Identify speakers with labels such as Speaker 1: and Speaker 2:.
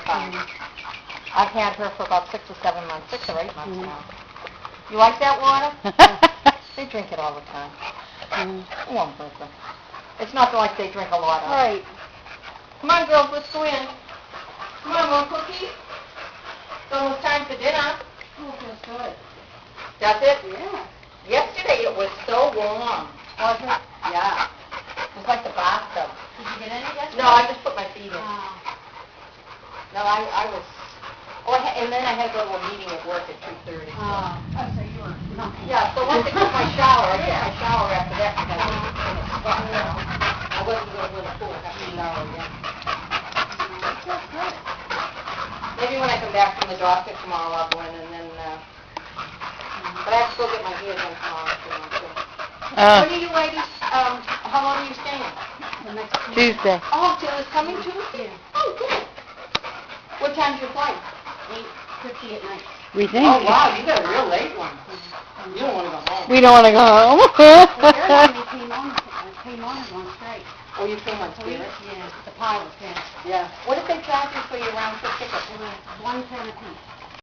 Speaker 1: fine. I've had her for about 6 or 7 months, 6 or 8 months now. You like that water? They drink it all the time. One person. It's not like they drink a lot of it.
Speaker 2: Right.
Speaker 1: Come on, girls, let's go in. Come on, more cookies? It's almost time for dinner.
Speaker 2: Oh, feels good.
Speaker 1: Does it?
Speaker 2: Yeah.
Speaker 1: Yesterday it was so warm.
Speaker 2: Was it?
Speaker 1: Yeah. It was like the bathtub.
Speaker 2: Did you get any yesterday?
Speaker 1: No, I just put my feet in.
Speaker 2: Oh.
Speaker 1: No, I was... Oh, and then I had to go to a meeting at work at 2:30.
Speaker 2: Oh, so you were...
Speaker 1: Yeah, so once I took my shower, I took my shower after that because I was in a spot now. I wasn't going to go to the pool, I have to shower again. Maybe when I come back from the doctor tomorrow, I'll go in and then, but I have to go get my hair done tomorrow, too. When are you ladies, how long are you staying?
Speaker 2: The next
Speaker 3: Tuesday.
Speaker 1: Oh, till it's coming Tuesday? Oh, good. What time's your flight?
Speaker 2: 8:50 at night.
Speaker 3: We think.
Speaker 1: Oh, wow, you got a real late one. You don't want to go home.
Speaker 3: We don't want to go home.
Speaker 2: Well, their one, they came on as one straight.
Speaker 1: Oh, you came on Spirit?
Speaker 2: Yeah, the pilots, yeah.
Speaker 1: Yeah. What did they charge you for your round trip ticket?
Speaker 2: It was $110 a piece.